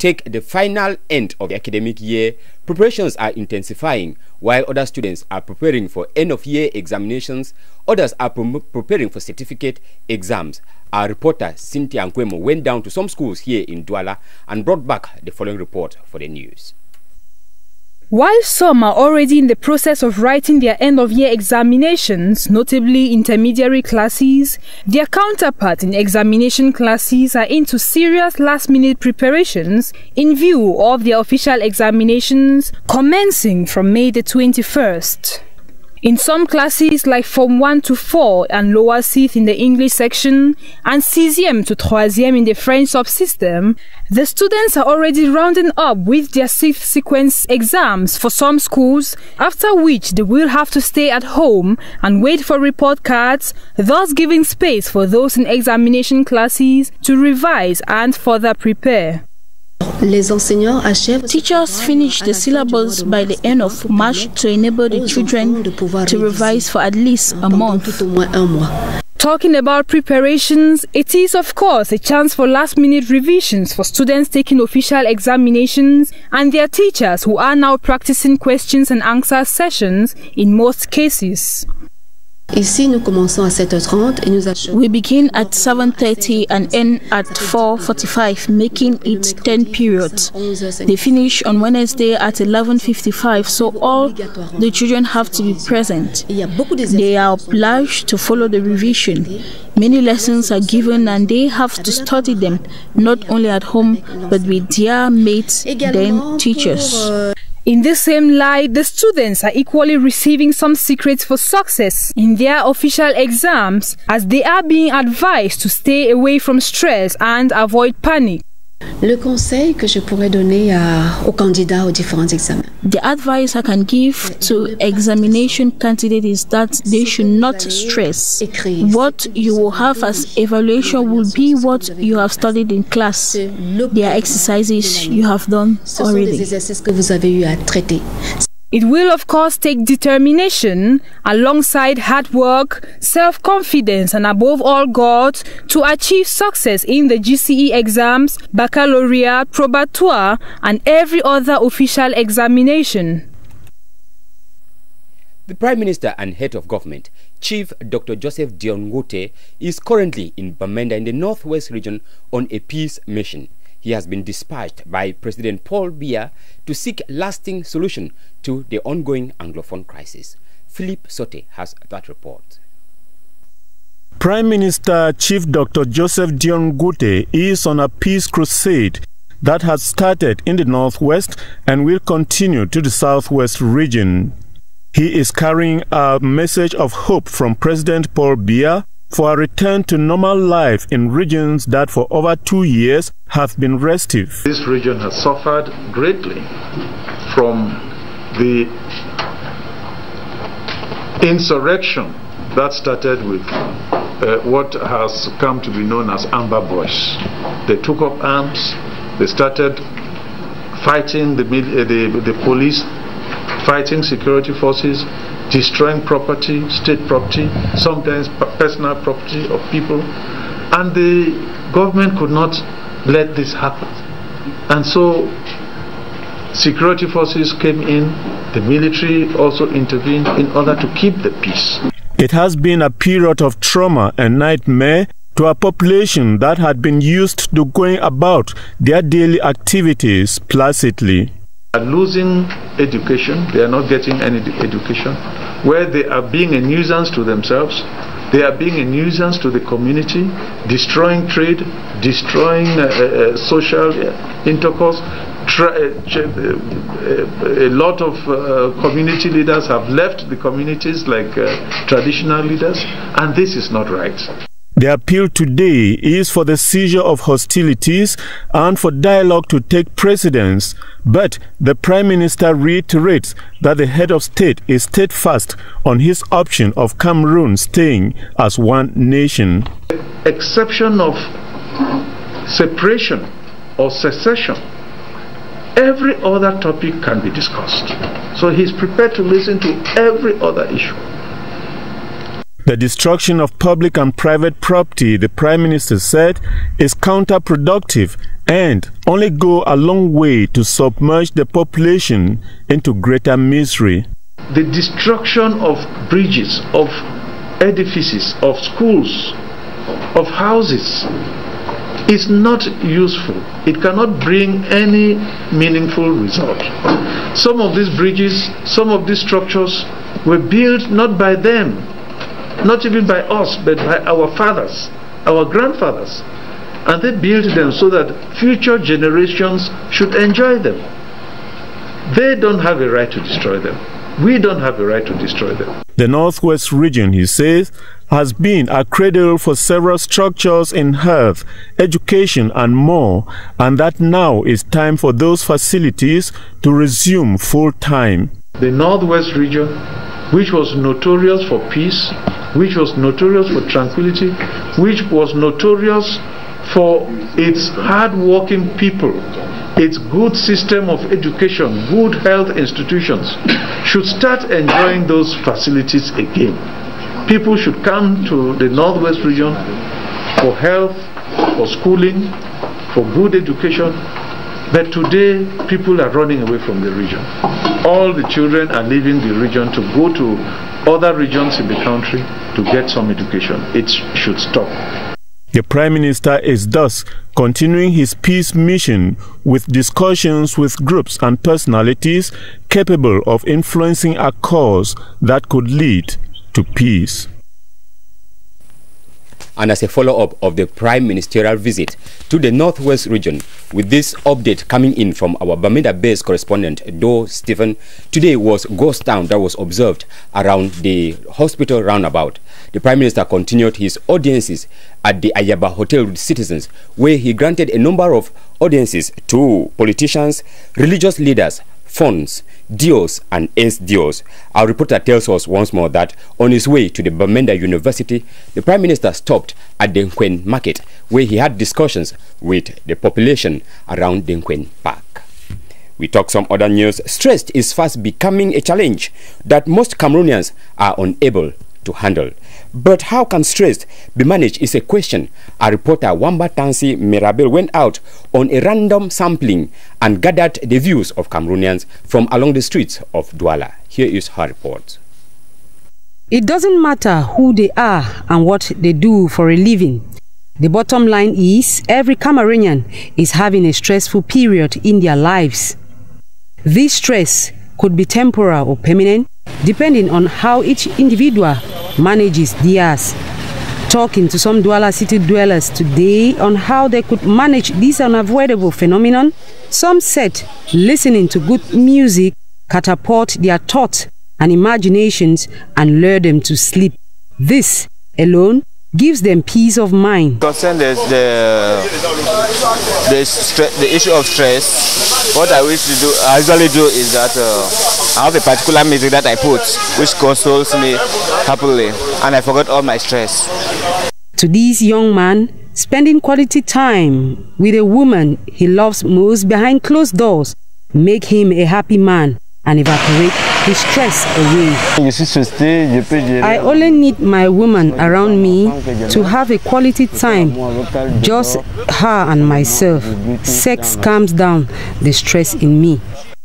take the final end of the academic year, preparations are intensifying. While other students are preparing for end-of-year examinations, others are preparing for certificate exams. Our reporter Cynthia Nkwemo went down to some schools here in Douala and brought back the following report for the news. While some are already in the process of writing their end-of-year examinations, notably intermediary classes, their counterparts in examination classes are into serious last-minute preparations in view of their official examinations commencing from May the 21st. In some classes like Form 1 to 4 and Lower 6th in the English section and 6e to 3e in the French subsystem, the students are already rounding up with their 6th sequence exams for some schools, after which they will have to stay at home and wait for report cards, thus giving space for those in examination classes to revise and further prepare. Teachers finish the syllabus by the end of March to enable the children to revise for at least a month. Talking about preparations, it is of course a chance for last-minute revisions for students taking official examinations and their teachers who are now practicing questions and answer sessions in most cases. We begin at 7:30 and end at 4:45, making it 10 periods. They finish on Wednesday at 11:55, so all the children have to be present. They are obliged to follow the revision. Many lessons are given and they have to study them, not only at home, but with their mates, then teachers. In the same light, the students are equally receiving some secrets for success in their official exams, as they are being advised to stay away from stress and avoid panic. The advice I can give to examination candidates is that they should not stress. What you will have as evaluation will be what you have studied in class. There are exercises you have done already. It will of course take determination alongside hard work, self-confidence and above all God to achieve success in the GCE exams, baccalaureate, probatoire and every other official examination. The Prime Minister and Head of Government, Chief Dr. Joseph Dion Ngote, is currently in Bamenda in the Northwest region on a peace mission. He has been dispatched by President Paul Biya to seek lasting solution to the ongoing Anglophone crisis. Philip Sote has that report. Prime Minister Chief Dr. Joseph Dion Ngote is on a peace crusade that has started in the Northwest and will continue to the Southwest region. He is carrying a message of hope from President Paul Biya for a return to normal life in regions that for over 2 years have been restive. This region has suffered greatly from the insurrection that started with what has come to be known as Amber Boys. They took up arms, they started fighting the police, fighting security forces, destroying property, state property, sometimes personal property of people, and the government could not let this happen. And so security forces came in, the military also intervened in order to keep the peace. It has been a period of trauma and nightmare to a population that had been used to going about their daily activities placidly. They are losing education, they are not getting any education, where they are being a nuisance to themselves, they are being a nuisance to the community, destroying trade, destroying social intercourse. A lot of community leaders have left the communities like traditional leaders, and this is not right. The appeal today is for the seizure of hostilities and for dialogue to take precedence, but the Prime Minister reiterates that the head of state is steadfast on his option of Cameroon staying as one nation. Exception of separation or secession, every other topic can be discussed. So he's prepared to listen to every other issue. The destruction of public and private property, the Prime Minister said, is counterproductive and only go a long way to submerge the population into greater misery. The destruction of bridges, of edifices, of schools, of houses is not useful. It cannot bring any meaningful result. Some of these bridges, some of these structures were built not by them, not even by us, but by our fathers, our grandfathers. And they built them so that future generations should enjoy them. They don't have a right to destroy them. We don't have a right to destroy them. The Northwest region, he says, has been a cradle for several structures in health, education and more, and that now is time for those facilities to resume full time. The Northwest region, which was notorious for peace, which was notorious for tranquility, which was notorious for its hard-working people, its good system of education, good health institutions, should start enjoying those facilities again. People should come to the Northwest region for health, for schooling, for good education. But today, people are running away from the region. All the children are leaving the region to go to other regions in the country to get some education. It should stop. The Prime Minister is thus continuing his peace mission with discussions with groups and personalities capable of influencing a cause that could lead to peace. And as a follow-up of the Prime Ministerial visit to the Northwest region, with this update coming in from our Bermuda-based correspondent, Do Stephen, today was ghost town that was observed around the hospital roundabout. The Prime Minister continued his audiences at the Ayaba Hotel with citizens, where he granted a number of audiences to politicians, religious leaders, funds, DOs and ex-DOs. Our reporter tells us once more that on his way to the Bamenda University, the Prime Minister stopped at the Nkwen Market, where he had discussions with the population around the Nkwen Park. We talk some other news. Stress is fast becoming a challenge that most Cameroonians are unable to handle. But how can stress be managed is a question. Our reporter Wamba Tansi Mirabel went out on a random sampling and gathered the views of Cameroonians from along the streets of Douala. Here is her report. It doesn't matter who they are and what they do for a living. The bottom line is every Cameroonian is having a stressful period in their lives. This stress could be temporal or permanent, depending on how each individual manages theirs. Talking to some Douala city dwellers today on how they could manage this unavoidable phenomenon, some said listening to good music catapult their thoughts and imaginations and lure them to sleep. This alone gives them peace of mind. Concern the issue of stress, what I usually do is that I have a particular music that I put which consoles me happily, and I forgot all my stress. To this young man, spending quality time with a woman he loves most behind closed doors make him a happy man and evaporate his stress away. I only need my woman around me to have a quality time, just her and myself. Sex calms down the stress in me.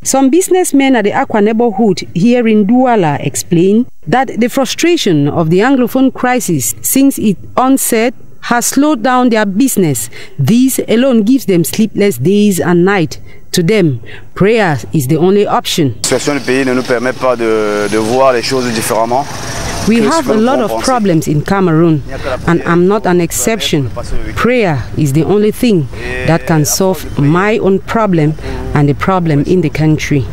Some businessmen at the Aqua neighborhood here in Douala explain that the frustration of the Anglophone crisis since its onset has slowed down their business. This alone gives them sleepless days and nights. To them, prayer is the only option. We have a lot of problems in Cameroon, and I'm not an exception. Prayer is the only thing that can solve my own problem and the problem in the country.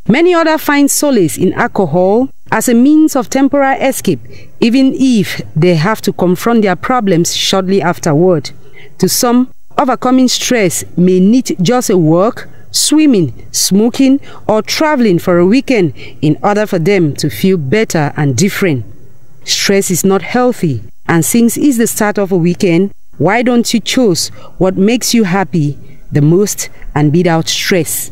Many others find solace in alcohol as a means of temporary escape, even if they have to confront their problems shortly afterward. To some, overcoming stress may need just a walk, swimming, smoking, or traveling for a weekend in order for them to feel better and different. Stress is not healthy, and since it's the start of a weekend, why don't you choose what makes you happy the most and beat out stress?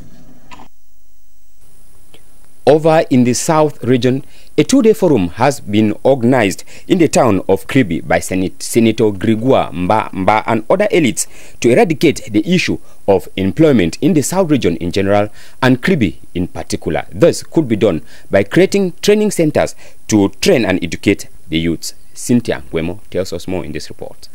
Over in the South region, A two-day forum has been organized in the town of Kribi by Senator Gregoire Mba and other elites to eradicate the issue of employment in the South region in general and Kribi in particular. This could be done by creating training centers to train and educate the youths. Cynthia Gwemo tells us more in this report.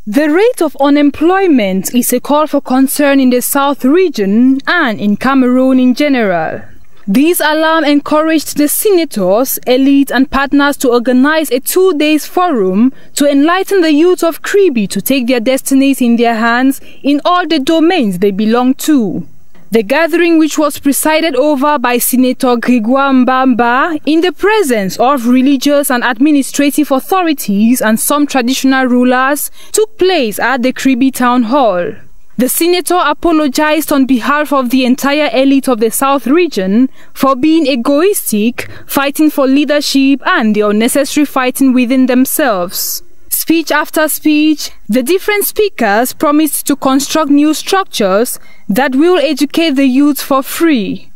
The rate of unemployment is a call for concern in the South region and in Cameroon in general. This alarm encouraged the senators, elite and partners to organize a 2 days forum to enlighten the youth of Kribi to take their destinies in their hands in all the domains they belong to. The gathering, which was presided over by Senator Gregoire Mba in the presence of religious and administrative authorities and some traditional rulers, took place at the Kribi Town Hall. The senator apologized on behalf of the entire elite of the South region for being egoistic, fighting for leadership and the unnecessary fighting within themselves. Speech after speech, the different speakers promised to construct new structures that will educate the youth for free.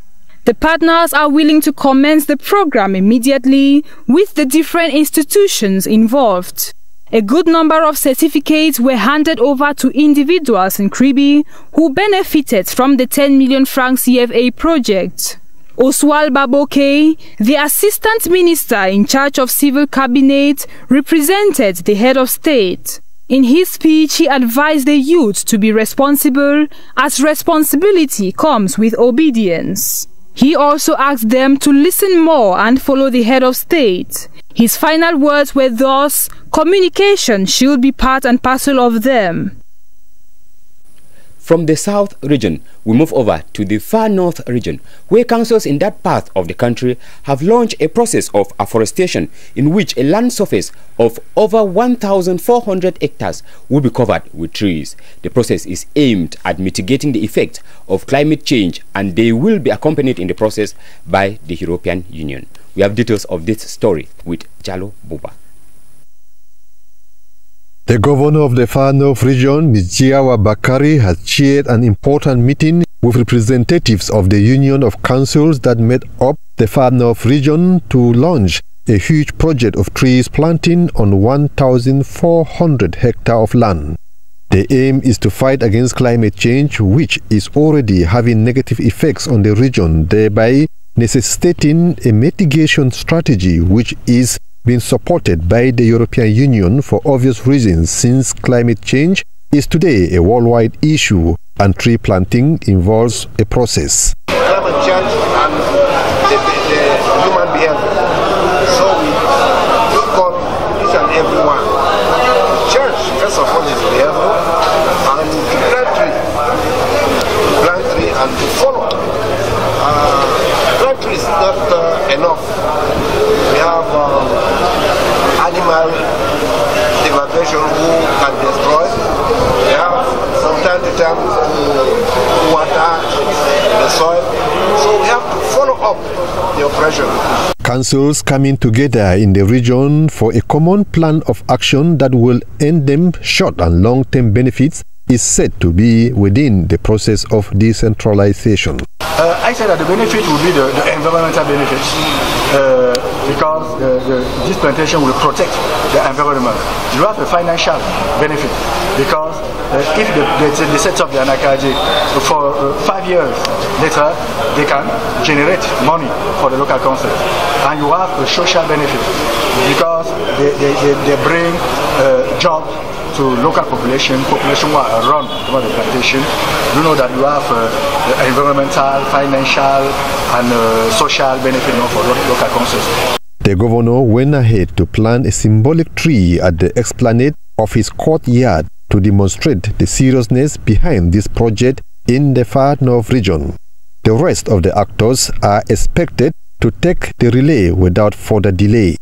The partners are willing to commence the program immediately with the different institutions involved. A good number of certificates were handed over to individuals in Kribi who benefited from the 10 million franc CFA project. Oswald Baboke, the Assistant Minister in charge of Civil Cabinet, represented the head of state. In his speech, he advised the youth to be responsible, as responsibility comes with obedience. He also asked them to listen more and follow the head of state. His final words were thus, communication should be part and parcel of them. From the South region, we move over to the far North region, where councils in that part of the country have launched a process of afforestation in which a land surface of over 1,400 hectares will be covered with trees. The process is aimed at mitigating the effect of climate change, and they will be accompanied in the process by the European Union. We have details of this story with Jalo Buba. The governor of the Far North region, Ms. Jiawa Bakari, has chaired an important meeting with representatives of the Union of Councils that made up the Far North region to launch a huge project of trees planting on 1,400 hectares of land. The aim is to fight against climate change, which is already having negative effects on the region, thereby necessitating a mitigation strategy which is being supported by the European Union for obvious reasons, since climate change is today a worldwide issue and tree planting involves a process. Climate change and the human behavior. So we call each and everyone. Change, first of all, is behavior, and to plant tree and to follow. Plant tree is not enough. We have animal evacuation who can destroy. We have from time to time to water the soil. So we have to follow up the operation. Councils coming together in the region for a common plan of action that will end them short and long-term benefits is said to be within the process of decentralization. I said that the benefit will be the environmental benefits because this plantation will protect the environment. You have a financial benefit because if they set up the Anakaji for 5 years later, they can generate money for the local council. And you have a social benefit because they bring jobs to local population who are around the plantation. You know that you have environmental, financial and social benefit for local councils. The governor went ahead to plant a symbolic tree at the esplanade of his courtyard to demonstrate the seriousness behind this project in the Far North region. The rest of the actors are expected to take the relay without further delay.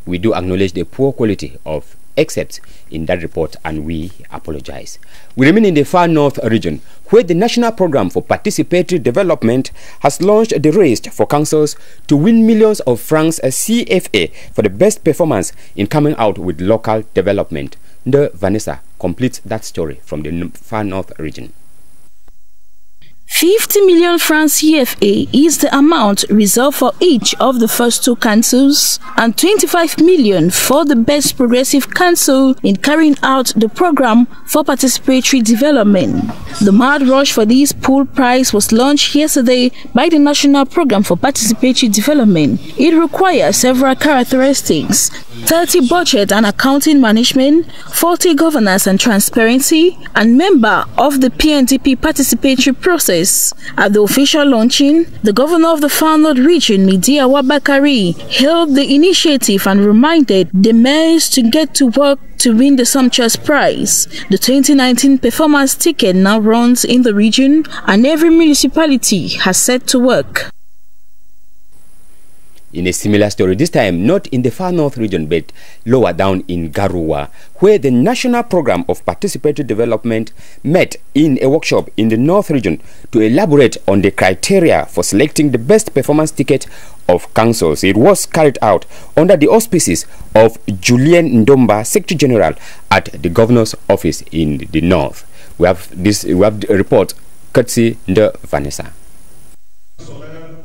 We do acknowledge the poor quality of excerpts in that report, and we apologize. We remain in the Far North region, where the National Program for Participatory Development has launched the race for councils to win millions of francs CFA for the best performance in coming out with local development. The Vanessa completes that story from the Far North region. 50 million francs CFA is the amount reserved for each of the first two councils and 25 million for the best progressive council in carrying out the program for participatory development. The mad rush for this pool prize was launched yesterday by the National Program for Participatory Development. It requires several characteristics: 30 budget and accounting management, 40 governance and transparency, and member of the PNDP participatory process. At the official launching, the governor of the Far North region, Midiawa Bakari, hailed the initiative and reminded the mayors to get to work to win the sumptuous prize. The 2019 performance ticket now runs in the region, and every municipality has set to work. In a similar story, this time not in the Far North region but lower down in Garoua, where the National Program of Participatory Development met in a workshop in the North region to elaborate on the criteria for selecting the best performance ticket of councils. It was carried out under the auspices of Julien Ndomba, Secretary General at the Governor's Office in the North. We have a report courtesy de Vanessa.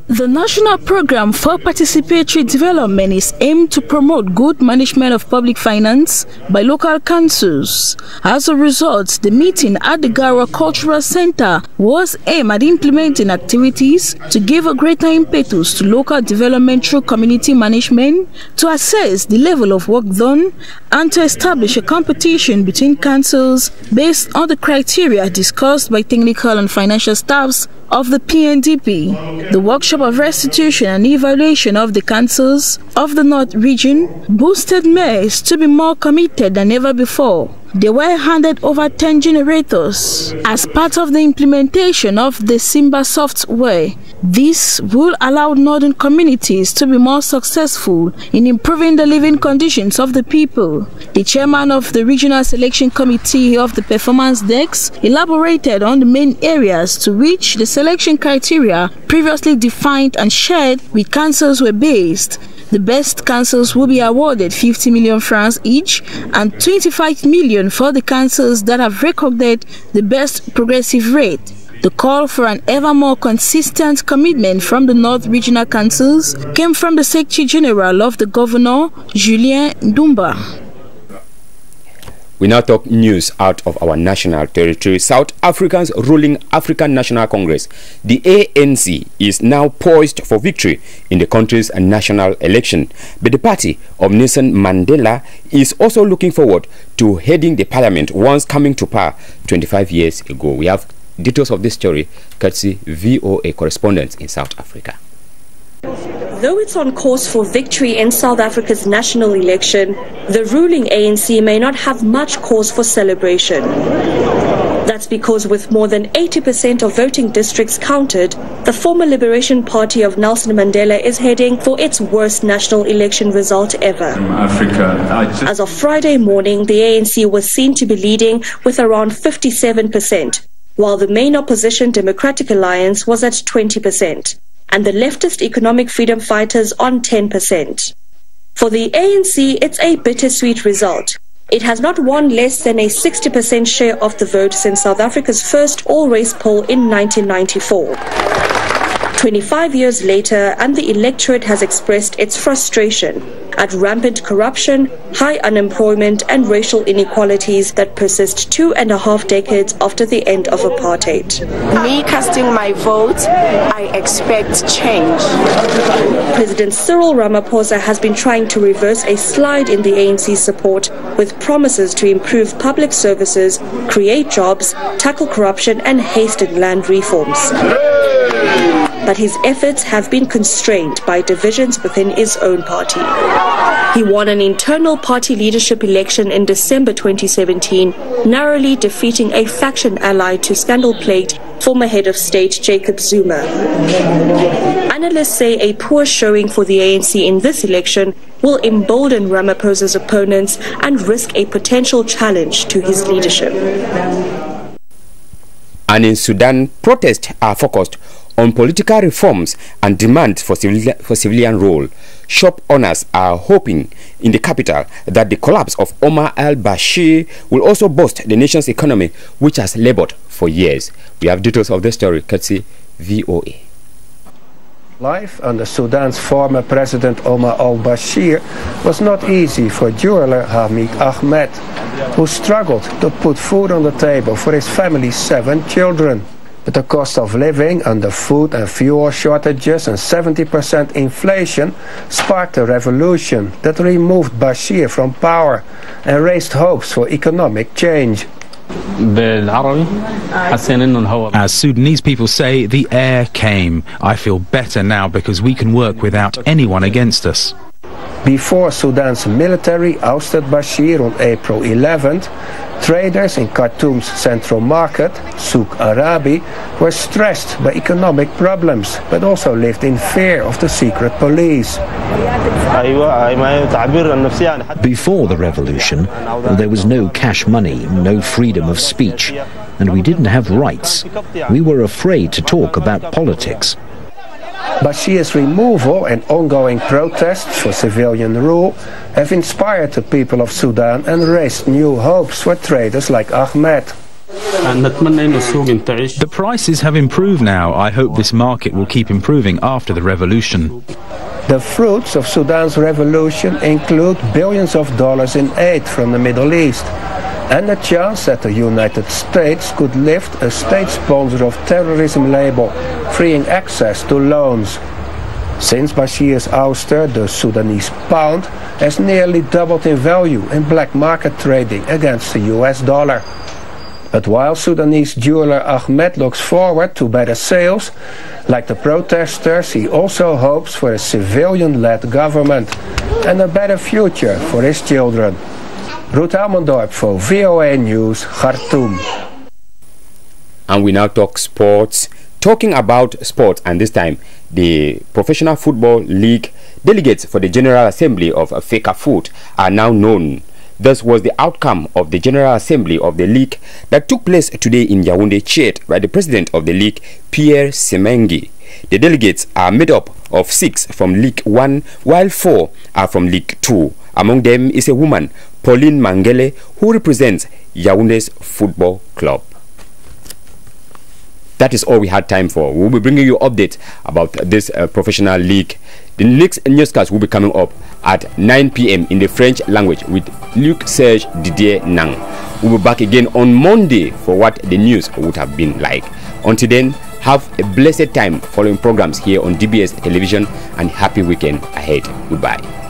The National Program for Participatory Development is aimed to promote good management of public finance by local councils. As a result, the meeting at the Garoua Cultural Center was aimed at implementing activities to give a greater impetus to local development through community management, to assess the level of work done, and to establish a competition between councils based on the criteria discussed by technical and financial staffs of the PNDP. The workshop of restitution and evaluation of the councils of the North region boosted mayors to be more committed than ever before. They were handed over 10 generators as part of the implementation of the Simba software. This will allow northern communities to be more successful in improving the living conditions of the people. The chairman of the Regional Selection Committee of the Performance Desk elaborated on the main areas to which the selection criteria previously defined and shared with councils were based. The best councils will be awarded 50 million francs each and 25 million for the councils that have recorded the best progressive rate. The call for an ever more consistent commitment from the North Regional Councils came from the Secretary General of the Governor, Julien Ndomba. We now talk news out of our national territory. South Africa's ruling African National Congress, the ANC, is now poised for victory in the country's national election. But the party of Nelson Mandela is also looking forward to heading the parliament once coming to power 25 years ago. We have details of this story courtesy VOA correspondents in South Africa. Though it's on course for victory in South Africa's national election, the ruling ANC may not have much cause for celebration. That's because with more than 80% of voting districts counted, the former Liberation Party of Nelson Mandela is heading for its worst national election result ever. As of Friday morning, the ANC was seen to be leading with around 57%, while the main opposition Democratic Alliance was at 20%. And the leftist Economic Freedom Fighters on 10%. For the ANC, it's a bittersweet result. It has not won less than a 60% share of the vote since South Africa's first all-race poll in 1994. 25 years later, and the electorate has expressed its frustration at rampant corruption, high unemployment, and racial inequalities that persist 2.5 decades after the end of apartheid. Me casting my vote, I expect change. President Cyril Ramaphosa has been trying to reverse a slide in the ANC's support with promises to improve public services, create jobs, tackle corruption, and hasten land reforms. But his efforts have been constrained by divisions within his own party. He won an internal party leadership election in December 2017, narrowly defeating a faction ally to scandal-plagued former head of state Jacob Zuma. Analysts say a poor showing for the ANC in this election will embolden Ramaphosa's opponents and risk a potential challenge to his leadership. And in Sudan, protests are focused on political reforms and demand for civilian role. Shop owners are hoping in the capital that the collapse of Omar al-Bashir will also boost the nation's economy, which has labored for years. We have details of this story courtesy VOA. Life under Sudan's former president Omar al-Bashir was not easy for jeweler Hamid Ahmed, who struggled to put food on the table for his family's 7 children. But the cost of living under food and fuel shortages and 70% inflation sparked a revolution that removed Bashir from power and raised hopes for economic change. As Sudanese people say, the air came. I feel better now because we can work without anyone against us. Before Sudan's military ousted Bashir on April 11th, traders in Khartoum's central market, Souk Arabi, were stressed by economic problems, but also lived in fear of the secret police. Before the revolution, there was no cash money, no freedom of speech, and we didn't have rights. We were afraid to talk about politics. Bashir's removal and ongoing protests for civilian rule have inspired the people of Sudan and raised new hopes for traders like Ahmed. The prices have improved now. I hope this market will keep improving after the revolution. The fruits of Sudan's revolution include billions of dollars in aid from the Middle East and a chance that the United States could lift a state sponsor of terrorism label, freeing access to loans. Since Bashir's ouster, the Sudanese pound has nearly doubled in value in black market trading against the US dollar. But while Sudanese jeweler Ahmed looks forward to better sales, like the protesters, he also hopes for a civilian-led government and a better future for his children. Ruud Almendorp for VOA News, Khartoum. And we now talk sports. Talking about sports, and this time the Professional Football League delegates for the General Assembly of FECAFOOT are now known. This was the outcome of the General Assembly of the league that took place today in Yaoundé, chaired by the president of the league, Pierre Semengi. The delegates are made up of 6 from League 1, while 4 are from League 2. Among them is a woman, Pauline MAHNGEH, who represents Yaoundé's football club. That is all we had time for. We'll be bringing you updates about this professional league. The next newscast will be coming up at 9 p.m. in the French language with Luc Serge Didier Nang. We'll be back again on Monday for what the news would have been like. Until then, have a blessed time following programs here on DBS television and happy weekend ahead. Goodbye.